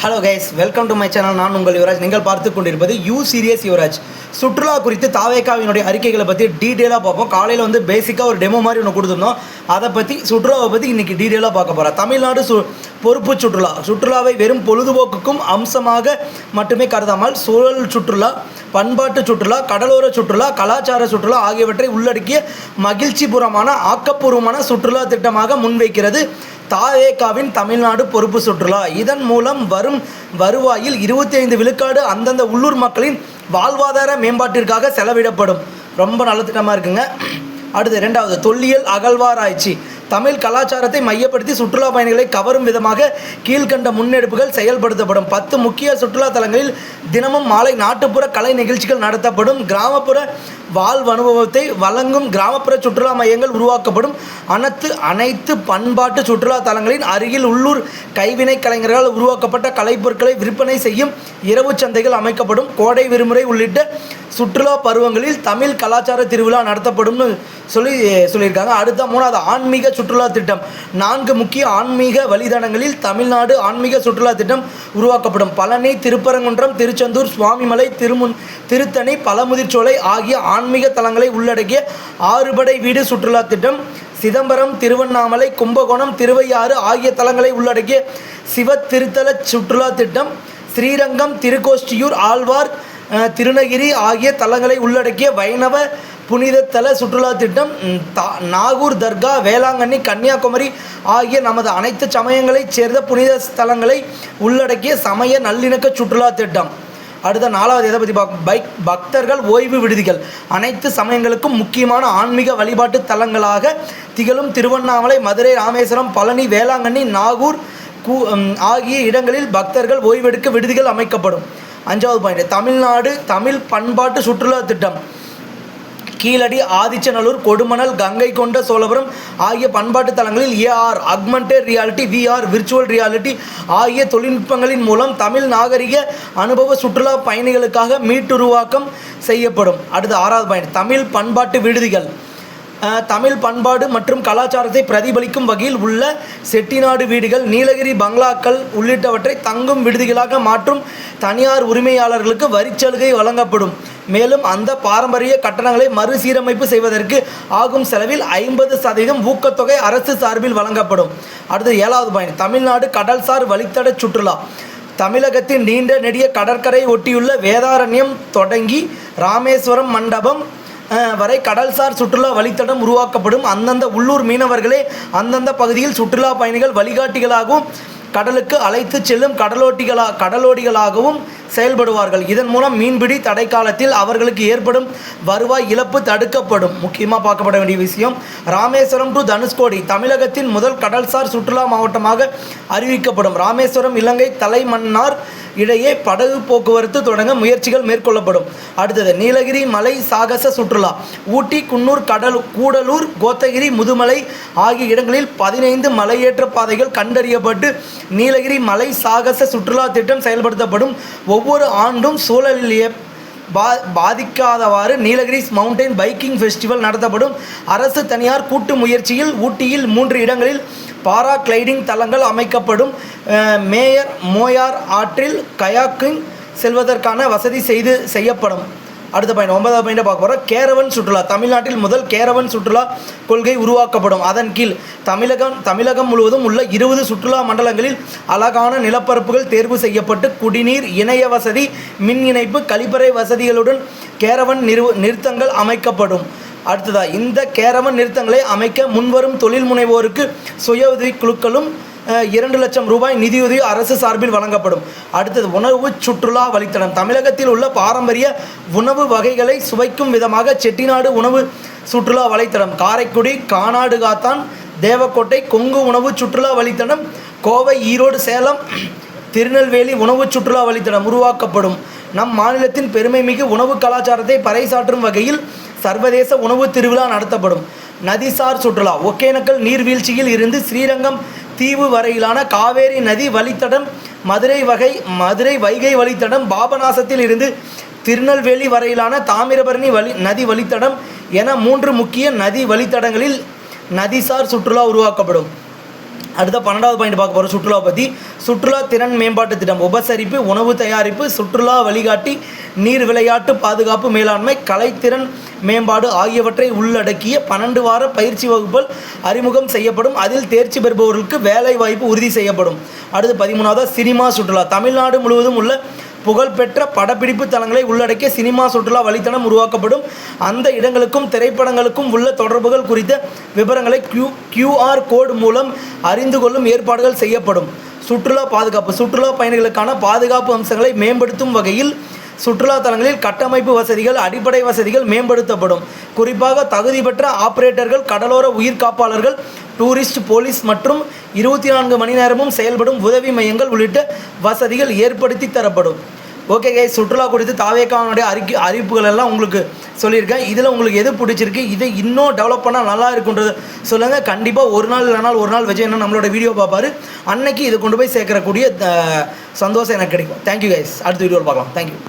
Hello guys, welcome to my channel. நான் உங்கள் யுவராஜ். நீங்கள் பார்த்து கொண்டிருப்பது யூ சீரியஸ் யுவராஜ். சுற்றுலா குறித்து தாவேகாவினுடைய அறிக்கைகளை பற்றி டீட்டெயிலாக பார்ப்போம். காலையில் பேசிக்காக ஒரு டெமோ மாதிரி ஒன்று கொடுத்துருந்தோம். அதை பற்றி சுற்றுலாவை பற்றி இன்றைக்கி டீட்டெயிலாக பார்க்க போகிறோம். தமிழ்நாடு பொறுப்பு சுற்றுலாவை வெறும் பொழுதுபோக்குக்கும் அம்சமாக மட்டுமே கருதாமல் சூழல் சுற்றுலா, பண்பாட்டு சுற்றுலா, கடலோர சுற்றுலா, கலாச்சார சுற்றுலா ஆகியவற்றை உள்ளடக்கிய மகிழ்ச்சிபுரமான ஆக்கப்பூர்வமான சுற்றுலா திட்டமாக முன்வைக்கிறது தாவேகாவின் தமிழ்நாடு பொறுப்பு சுற்றுலா. இதன் மூலம் வரும் வருவாயில் 25 விழுக்காடு அந்தந்த உள்ளூர் மக்களின் வாழ்வாதார மேம்பாட்டிற்காக செலவிடப்படும். ரொம்ப நல்ல திட்டமாக இருக்குங்க. அடுத்து 2வது, தொல்லியல் அகழ்வாராய்ச்சி. தமிழ் கலாச்சாரத்தை மையப்படுத்தி சுற்றுலா பயணிகளை கவரும் விதமாக கீழ்கண்ட முன்னெடுப்புகள் செயல்படுத்தப்படும். 10 முக்கிய சுற்றுலா தலங்களில் தினமும் மாலை நாட்டுப்புற கலை நிகழ்ச்சிகள் நடத்தப்படும். கிராமப்புற வாழ்வு அனுபவத்தை வழங்கும் கிராமப்புற சுற்றுலா மையங்கள் உருவாக்கப்படும். அனைத்து பண்பாட்டு சுற்றுலா தலங்களின் அருகில் உள்ளூர் கைவினை கலைஞர்களால் உருவாக்கப்பட்ட கலைப்பொருட்களை விற்பனை செய்யும் இரவு சந்தைகள் அமைக்கப்படும். கோடை விடுமுறை உள்ளிட்ட சுற்றுலா பருவங்களில் தமிழ் கலாச்சார திருவிழா நடத்தப்படும்னு சொல்லியிருக்காங்க. அடுத்த 3வது, ஆன்மீக சுற்றுலா திட்டம். 4 முக்கிய ஆன்மீக வழித்தடங்களில் தமிழ்நாடு ஆன்மீக சுற்றுலா திட்டம் உருவாக்கப்படும். பழனி, திருப்பரங்குன்றம், திருச்செந்தூர், சுவாமிமலை, திருத்தணி, பழமுதிர்ச்சோலை ஆகிய ஆன்மீக தலங்களை உள்ளடக்கிய 6 படை வீடு சுற்றுலா திட்டம். சிதம்பரம், திருவண்ணாமலை, கும்பகோணம், திருவையாறு ஆகிய தலங்களை உள்ளடக்கிய சிவ திருத்தல சுற்றுலா திட்டம். ஸ்ரீரங்கம், திருக்கோஷ்டியூர், ஆழ்வார், திருநகிரி ஆகிய தலங்களை உள்ளடக்கிய வைணவ புனிதத்தல சுற்றுலா திட்டம். நாகூர் தர்கா, வேளாங்கண்ணி, கன்னியாகுமரி ஆகிய நமது அனைத்து சமயங்களைச் சேர்ந்த புனித ஸ்தலங்களை உள்ளடக்கிய சமய நல்லிணக்க சுற்றுலா திட்டம். அடுத்த 4வது, எதை பற்றி பக்தர்கள் ஓய்வு விடுதிகள். அனைத்து சமயங்களுக்கும் முக்கியமான ஆன்மீக வழிபாட்டு தலங்களாக திகழும் திருவண்ணாமலை, மதுரை, ராமேஸ்வரம், பழனி, வேளாங்கண்ணி, நாகூர் ஆகிய இடங்களில் பக்தர்கள் ஓய்வெடுக்க விடுதிகள் அமைக்கப்படும். 5வது பாயிண்ட், தமிழ்நாடு தமிழ் பண்பாட்டு சுற்றுலா திட்டம். கீழடி, ஆதிச்சநல்லூர், கொடுமணல், கங்கை கொண்ட சோழபுரம் ஆகிய பண்பாட்டு தலங்களில் AR augmented reality, VR virtual reality ஆகிய தொழில்நுட்பங்களின் மூலம் தமிழ் நாகரிக அனுபவ சுற்றுலா பயணிகளுக்காக மீட்டுருவாக்கம் செய்யப்படும். அடுத்து 6வது பாயிண்ட், தமிழ் பண்பாட்டு விடுதிகள். தமிழ் பண்பாடு மற்றும் கலாச்சாரத்தை பிரதிபலிக்கும் வகையில் உள்ள செட்டிநாடு வீடுகள், நீலகிரி பங்களாக்கள் உள்ளிட்டவற்றை தங்கும் விடுதிகளாக மாற்றும் தனியார் உரிமையாளர்களுக்கு வரிச்சலுகை வழங்கப்படும். மேலும் அந்த பாரம்பரிய கட்டணங்களை மறுசீரமைப்பு செய்வதற்கு ஆகும் செலவில் 50% ஊக்கத்தொகை அரசு சார்பில் வழங்கப்படும். அடுத்து 7வது பாயிண்ட், தமிழ்நாடு கடல்சார் வழித்தட சுற்றுலா. தமிழகத்தின் நீண்ட நெடிய கடற்கரை ஒட்டியுள்ள வேதாரண்யம் தொடங்கி ராமேஸ்வரம் மண்டபம் வரை கடல்சார் சுற்றுலா வழித்தடம் உருவாக்கப்படும். அந்தந்த உள்ளூர் மீனவர்களே அந்தந்த பகுதியில் சுற்றுலா பயணிகள் வழிகாட்டிகளாகவும் கடலுக்கு அழைத்து செல்லும் கடலோடிகளாகவும் செயல்படுவார்கள். இதன் மூலம் மீன்பிடி தடை காலத்தில் அவர்களுக்கு ஏற்படும் வருவாய் இழப்பு தடுக்கப்படும். முக்கியமாக பார்க்கப்பட வேண்டிய விஷயம், ராமேஸ்வரம் டு தனுஷ்கோடி தமிழகத்தின் முதல் கடல்சார் சுற்றுலா மாவட்டமாக அறிவிக்கப்படும். ராமேஸ்வரம், இலங்கை தலைமன்னார் இடையே படகு போக்குவரத்து தொடங்க முயற்சிகள் மேற்கொள்ளப்படும். அடுத்தது, நீலகிரி மலை சாகச சுற்றுலா. ஊட்டி, குன்னூர், கூடலூர், கோத்தகிரி, முதுமலை ஆகிய இடங்களில் 15 மலையேற்ற பாதைகள் கண்டறியப்பட்டு நீலகிரி மலை சாகச சுற்றுலா திட்டம் செயல்படுத்தப்படும். ஒவ்வொரு ஆண்டும் சூழலிலேயே பாதிக்காதவாறு நீலகிரிஸ் மவுண்டைன் பைக்கிங் ஃபெஸ்டிவல் நடத்தப்படும். அரசு தனியார் கூட்டு முயற்சியில் ஊட்டியில் 3 இடங்களில் பாரா கிளைடிங் தளங்கள் அமைக்கப்படும். மோயார் ஆற்றில் கயாக்கிங் செல்வதற்கான வசதி செய்யப்படும். அடுத்த பாயிண்ட், 9வது பாயிண்டை பார்க்க போகிறோம். கேரவன் சுற்றுலா. தமிழ்நாட்டில் முதல் கேரவன் சுற்றுலா கொள்கை உருவாக்கப்படும். அதன் கீழ் தமிழகம் முழுவதும் உள்ள 20 சுற்றுலா மண்டலங்களில் அழகான நிலப்பரப்புகள் தேர்வு செய்யப்பட்டு குடிநீர், இணைய வசதி, மின் இணைப்பு, கழிப்பறை வசதிகளுடன் கேரவன் நிறுத்தங்கள் அமைக்கப்படும். அடுத்ததா, இந்த கேரவன் நிறுத்தங்களை அமைக்க முன்வரும் தொழில் முனைவோருக்கு சுய உதவி குழுக்களும் 2 லட்சம் ரூபாய் நிதியுதவி அரசு சார்பில் வழங்கப்படும். அடுத்தது, உணவு சுற்றுலா வழித்தடம். தமிழகத்தில் உள்ள பாரம்பரிய உணவு வகைகளை சுவைக்கும் விதமாக செட்டிநாடு உணவு சுற்றுலா வழித்தடம். காரைக்குடி, கானாடுகாத்தான், தேவக்கோட்டை கொங்கு உணவு சுற்றுலா வழித்தடம். கோவை, ஈரோடு, சேலம், திருநெல்வேலி உணவு சுற்றுலா வழித்தடம் உருவாக்கப்படும். நம் மாநிலத்தின் பெருமைமிகு உணவு கலாச்சாரத்தை பறைசாற்றும் வகையில் சர்வதேச உணவு திருவிழா நடத்தப்படும். நதிசார் சுற்றுலா. ஒகேனக்கல் நீர்வீழ்ச்சியில் இருந்து ஸ்ரீரங்கம் தீவு வரையிலான காவேரி நதி வழித்தடம், மதுரை வைகை வழித்தடம், பாபநாசத்தில் இருந்து திருநெல்வேலி வரையிலான தாமிரபரணி நதி வழித்தடம் என 3 முக்கிய நதி வழித்தடங்களில் நதிசார் சுற்றுலா உருவாக்கப்படும். அடுத்த 12வது பாயிண்ட் பார்க்க போகிறோம் சுற்றுலாவை பற்றி. சுற்றுலா திறன் மேம்பாட்டு திட்டம், உபசரிப்பு, உணவு தயாரிப்பு, சுற்றுலா வழிகாட்டி, நீர் விளையாட்டு பாதுகாப்பு மேலாண்மை, கலைத்திறன் மேம்பாடு ஆகியவற்றை உள்ளடக்கிய 12 வார பயிற்சி வகுப்புகள் அறிமுகம் செய்யப்படும். அதில் தேர்ச்சி பெறுபவர்களுக்கு வேலை வாய்ப்பு உறுதி செய்யப்படும். அடுத்து 13வது சினிமா சுற்றுலா, தமிழ்நாடு முழுவதும் உள்ள புகழ்பெற்ற படப்பிடிப்பு தளங்களை உள்ளடக்கிய சினிமா சுற்றுலா வழித்தடம் உருவாக்கப்படும். அந்த இடங்களுக்கும் திரைப்படங்களுக்கும் உள்ள தொடர்புகள் குறித்த விவரங்களை QR கோடு மூலம் அறிந்து கொள்ளும் ஏற்பாடுகள் செய்யப்படும். சுற்றுலா பாதுகாப்பு, சுற்றுலா பயணிகளுக்கான பாதுகாப்பு அம்சங்களை மேம்படுத்தும் வகையில் சுற்றுலா தலங்களில் கட்டமைப்பு வசதிகள், அடிப்படை வசதிகள் மேம்படுத்தப்படும். குறிப்பாக தகுதி பெற்ற ஆபரேட்டர்கள், கடலோர உயிர்காப்பாளர்கள், டூரிஸ்ட் போலீஸ் மற்றும் 24 மணி நேரமும் செயல்படும் உதவி மையங்கள் உள்ளிட்ட வசதிகள் ஏற்படுத்தி தரப்படும். ஓகே கைஸ், சுற்றுலா குறித்து தாவேக்காவுடைய அறிவிப்புகள் எல்லாம் உங்களுக்கு சொல்லியிருக்கேன். இதில் உங்களுக்கு எது பிடிச்சிருக்கு, இதை இன்னும் டெவலப் பண்ணால் நல்லா இருக்குன்றது சொல்லுங்கள். கண்டிப்பாக ஒரு நாள் இல்லைனால் ஒரு நாள் விஜய் என்ன நம்மளோட வீடியோ பார்ப்பாரு, அன்னைக்கு இதை கொண்டு போய் சேர்க்கக்கூடிய சந்தோஷம் எனக்கு கிடைக்கும். தேங்க்யூ கைஸ், அடுத்த வீடியோவில் பார்க்கலாம். தேங்க்யூ.